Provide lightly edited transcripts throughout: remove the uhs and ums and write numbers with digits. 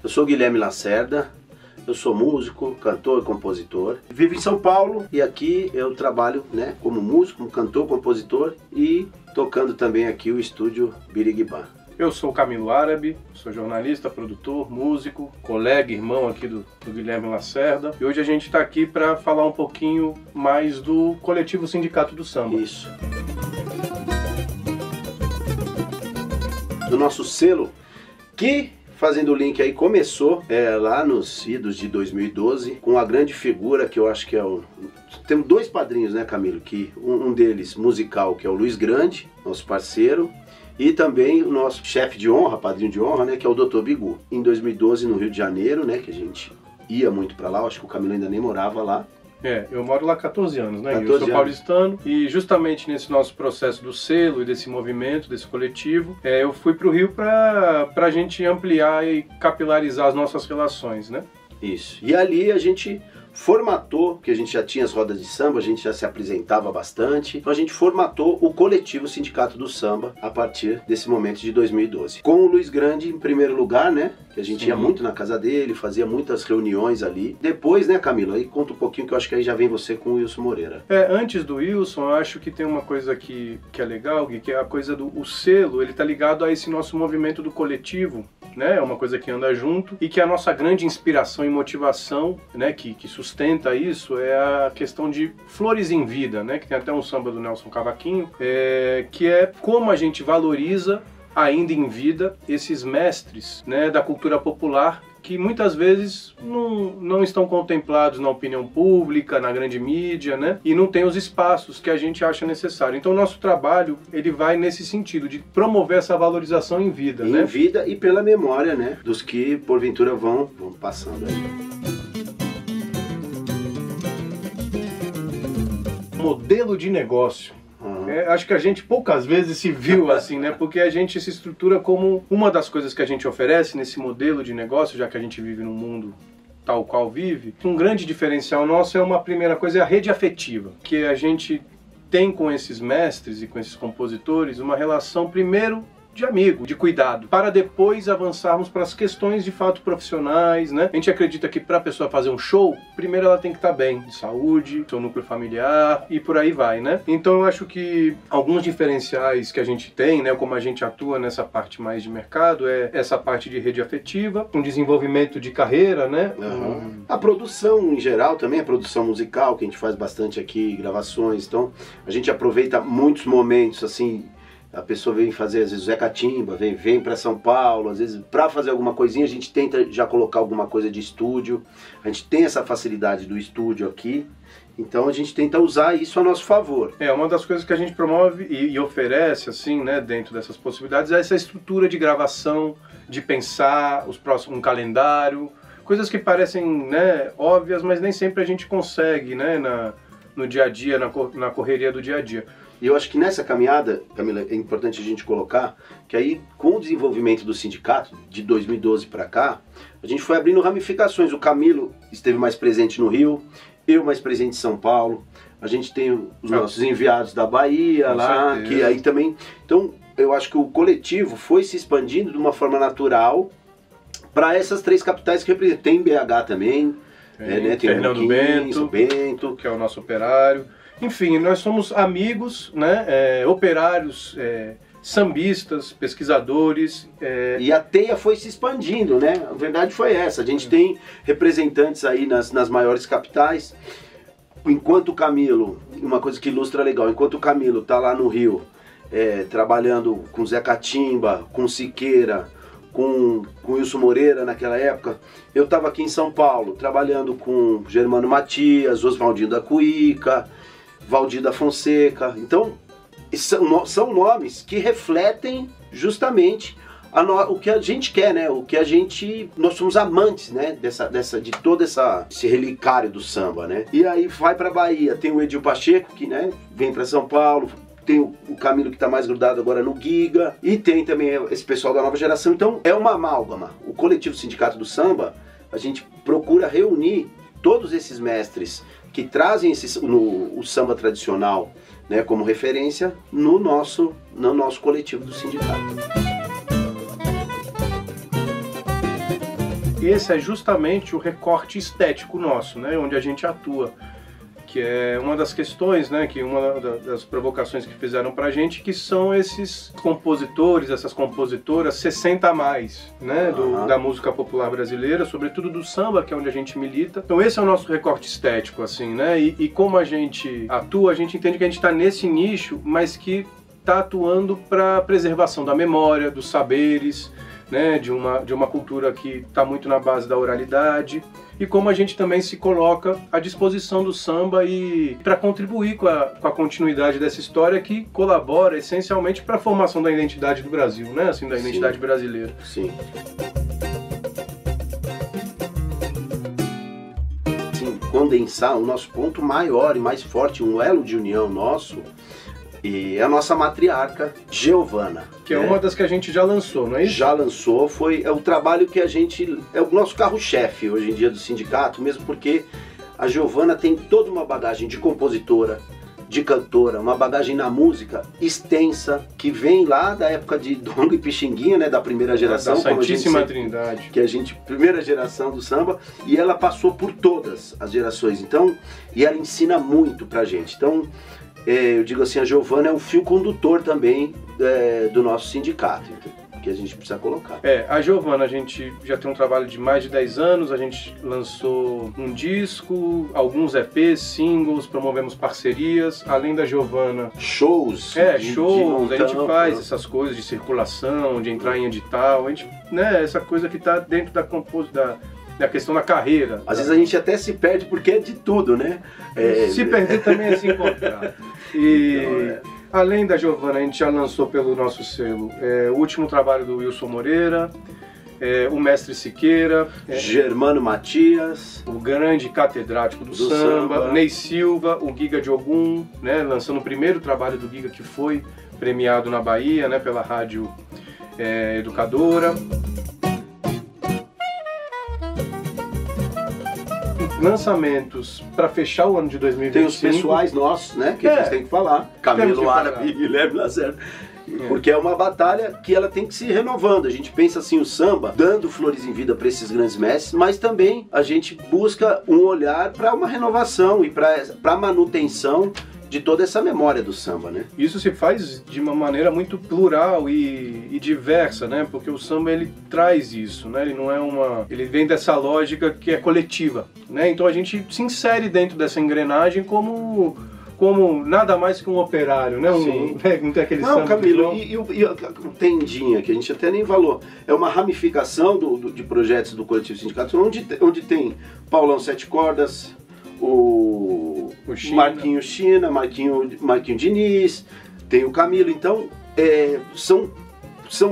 Eu sou Guilherme Lacerda, eu sou músico, cantor e compositor. Vivo em São Paulo e aqui eu trabalho, né, como músico, como cantor, compositor e tocando também aqui o estúdio Birigibá. Eu sou o Camilo Árabe, sou jornalista, produtor, músico, colega, irmão aqui do Guilherme Lacerda. E hoje a gente está aqui para falar um pouquinho mais do Coletivo Sindicato do Samba. Isso. Do nosso selo, que, fazendo o link aí, começou lá nos idos de 2012, com a grande figura que eu acho que é o... Temos dois padrinhos, né, Camilo? Que um deles musical, que é o Luiz Grande, nosso parceiro, e também o nosso chefe de honra, padrinho de honra, né, que é o Dr. Bigu. Em 2012, no Rio de Janeiro, né, que a gente ia muito pra lá, acho que o Camilo ainda nem morava lá. Eu moro lá há 14 anos, né? 14 eu sou paulistano e justamente nesse nosso processo do selo e desse movimento, desse coletivo, eu fui pro Rio pra gente ampliar e capilarizar as nossas relações, né? Isso. E ali a gente formatou, porque a gente já tinha as rodas de samba, a gente já se apresentava bastante, então a gente formatou o coletivo Sindicato do Samba a partir desse momento de 2012. Com o Luiz Grande em primeiro lugar, né, que a gente ia muito na casa dele, fazia muitas reuniões ali. Depois, né, Camilo, aí conta um pouquinho que eu acho que aí já vem você com o Wilson Moreira. Antes do Wilson, eu acho que tem uma coisa que é legal, Gui, que é a coisa do selo, ele tá ligado a esse nosso movimento do coletivo, né, é uma coisa que anda junto e que a nossa grande inspiração e motivação, né, que sustenta isso é a questão de Flores em Vida, né, que tem até um samba do Nelson Cavaquinho, que é como a gente valoriza ainda em vida esses mestres, né, da cultura popular que muitas vezes não estão contemplados na opinião pública, na grande mídia, né? E não tem os espaços que a gente acha necessário. Então o nosso trabalho, ele vai nesse sentido, de promover essa valorização em vida, né? Em vida e pela memória, né? Dos que porventura vão passando aí. Modelo de negócio. Acho que a gente poucas vezes se viu assim, né? Porque a gente se estrutura como uma das coisas que a gente oferece nesse modelo de negócio, já que a gente vive num mundo tal qual vive. Um grande diferencial nosso é uma primeira coisa, é a rede afetiva, que a gente tem com esses mestres e com esses compositores uma relação, primeiro, de amigo, de cuidado, para depois avançarmos para as questões de fato profissionais, né? A gente acredita que para a pessoa fazer um show, primeiro ela tem que estar bem, de saúde, seu núcleo familiar e por aí vai, né? Então eu acho que alguns diferenciais que a gente tem, né, como a gente atua nessa parte mais de mercado, é essa parte de rede afetiva, um desenvolvimento de carreira, né? A produção em geral também, a produção musical, que a gente faz bastante aqui, gravações, então a gente aproveita muitos momentos, assim, a pessoa vem fazer, às vezes, Zé Catimba, vem para São Paulo, às vezes, para fazer alguma coisinha, a gente tenta já colocar alguma coisa de estúdio. A gente tem essa facilidade do estúdio aqui, então a gente tenta usar isso a nosso favor. Uma das coisas que a gente promove e oferece, assim, né, dentro dessas possibilidades, é essa estrutura de gravação, de pensar um calendário, coisas que parecem, né, óbvias, mas nem sempre a gente consegue, né, no dia a dia, na correria do dia a dia. E eu acho que nessa caminhada, Camila, é importante a gente colocar que aí, com o desenvolvimento do sindicato, de 2012 para cá, a gente foi abrindo ramificações. O Camilo esteve mais presente no Rio, eu mais presente em São Paulo, a gente tem os nossos enviados da Bahia lá, certeza. Que aí também... Então, eu acho que o coletivo foi se expandindo de uma forma natural para essas três capitais que representam. Tem BH também, né? Tem Fernando Bento, que é o nosso operário. Enfim, nós somos amigos, né, operários, sambistas, pesquisadores. E a teia foi se expandindo, né? A verdade foi essa. A gente tem representantes aí nas maiores capitais. Enquanto o Camilo, uma coisa que ilustra legal, enquanto o Camilo tá lá no Rio, trabalhando com Zé Catimba, com Siqueira, com Wilson Moreira naquela época, eu estava aqui em São Paulo, trabalhando com Germano Matias, Oswaldinho da Cuíca, Valdir da Fonseca. Então, são nomes que refletem justamente o que a gente quer, né? O que a gente... Nós somos amantes, né? De todo esse relicário do samba, né? E aí vai pra Bahia, tem o Edil Pacheco, que, né, vem pra São Paulo, tem o Camilo, que está mais grudado agora no Giga, e tem também esse pessoal da nova geração. Então é uma amálgama. O coletivo Sindicato do Samba, a gente procura reunir todos esses mestres que trazem o samba tradicional, né, como referência no nosso coletivo do sindicato. Esse é justamente o recorte estético nosso, né, onde a gente atua, que é uma das questões, né, que uma das provocações que fizeram pra gente, que são esses compositores, essas compositoras 60 a mais, né, da música popular brasileira, sobretudo do samba, que é onde a gente milita. Então esse é o nosso recorte estético, assim, né, e como a gente atua, a gente entende que a gente está nesse nicho, mas que está atuando para preservação da memória, dos saberes, né, de uma cultura que está muito na base da oralidade, e como a gente também se coloca à disposição do samba e para contribuir com a continuidade dessa história que colabora essencialmente para a formação da identidade do Brasil, né, assim, da identidade brasileira. Sim. Sim, condensar o nosso ponto maior e mais forte, um elo de união nosso, e a nossa matriarca, Giovana. Que é uma das que a gente já lançou, não é isso? Já lançou, é o trabalho que é o nosso carro-chefe hoje em dia do sindicato, mesmo porque a Giovana tem toda uma bagagem de compositora, de cantora, uma bagagem na música extensa, que vem lá da época de Dongo e Pixinguinha, né, da primeira geração. Da Santíssima Trindade. Que a gente, primeira geração do samba, e ela passou por todas as gerações, então, e ela ensina muito pra gente. Então, eu digo assim, a Giovana é o fio condutor também do nosso sindicato, que a gente precisa colocar. A Giovana, a gente já tem um trabalho de mais de 10 anos, a gente lançou um disco, alguns EPs, singles, promovemos parcerias, além da Giovana... Shows. Shows, a gente faz essas coisas de circulação, de entrar em edital, a gente, né, essa coisa que está dentro da questão da carreira. Às vezes a gente até se perde porque é de tudo, né? Se perder também é se encontrar. E então, além da Giovana, a gente já lançou pelo nosso selo o último trabalho do Wilson Moreira, o Mestre Siqueira, Germano Matias, o grande catedrático do samba, o Ney Silva, o Giga de Ogum, né, lançando o primeiro trabalho do Giga que foi premiado na Bahia, né, pela Rádio Educadora. Lançamentos para fechar o ano de 2025. Tem os pessoais nossos, né, que a gente tem que falar. Camilo Árabe e Guilherme Lacerda. Porque é uma batalha que ela tem que se renovando. A gente pensa assim, o samba, dando flores em vida para esses grandes mestres, mas também a gente busca um olhar para uma renovação e para a manutenção de toda essa memória do samba, né? Isso se faz de uma maneira muito plural e diversa, né? Porque o samba, ele traz isso, né? Ele não é ele vem dessa lógica que é coletiva, né? Então a gente se insere dentro dessa engrenagem como nada mais que um operário, né? Não tem aquele samba. Não, Camilo, e o Tendinha, que a gente até nem falou, é uma ramificação de projetos do Coletivo Sindicato, onde tem Paulão Sete Cordas, o Marquinho China, Marquinho Diniz, tem o Camilo. Então são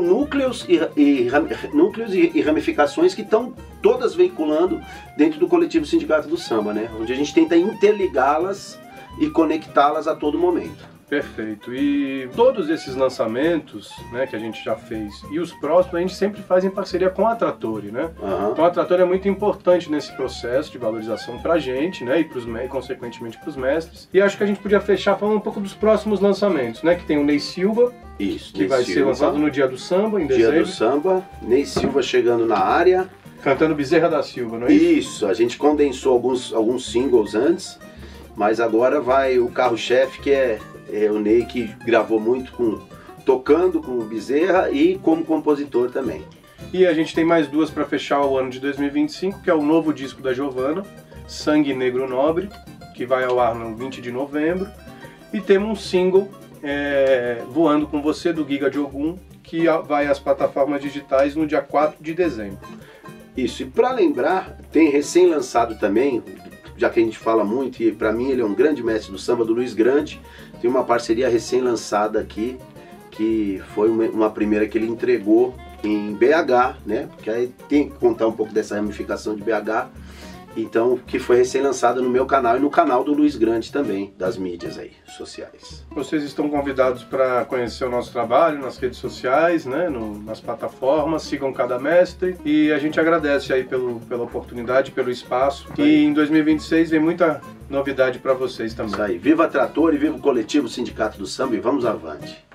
núcleos e ramificações que estão todas veiculando dentro do Coletivo Sindicato do Samba, né? Onde a gente tenta interligá-las e conectá-las a todo momento. Perfeito. E todos esses lançamentos, né, que a gente já fez e os próximos a gente sempre faz em parceria com a Trattori, né? Então a Trattori é muito importante nesse processo de valorização pra gente, né, e consequentemente pros mestres. E acho que a gente podia fechar falando um pouco dos próximos lançamentos, né, que tem o Ney Silva, que vai ser lançado no Dia do Samba, em dezembro. Dia do Samba, Ney Silva chegando na área. Cantando Bezerra da Silva, não é isso? Isso, a gente condensou alguns singles antes, mas agora vai o carro-chefe, que é o Ney, que gravou muito tocando com o Bezerra e como compositor também. E a gente tem mais duas para fechar o ano de 2025, que é o novo disco da Giovana, Sangue Negro Nobre, que vai ao ar no 20 de novembro. E temos um single, Voando com Você, do Giga de Ogum, que vai às plataformas digitais no dia 4 de dezembro. Isso, e para lembrar, tem recém-lançado também, já que a gente fala muito, e para mim ele é um grande mestre do samba, do Luiz Grande, tem uma parceria recém-lançada aqui, que foi uma primeira que ele entregou em BH, né? Porque aí tem que contar um pouco dessa ramificação de BH, Então, que foi recém-lançada no meu canal e no canal do Luiz Grande também, das mídias aí, sociais. Vocês estão convidados para conhecer o nosso trabalho nas redes sociais, né, nas plataformas, sigam Cada Mestre, e a gente agradece aí pela oportunidade, pelo espaço. E em 2026 vem muita novidade para vocês também. Isso aí. Viva Trator e viva o coletivo Sindicato do Samba e vamos avante.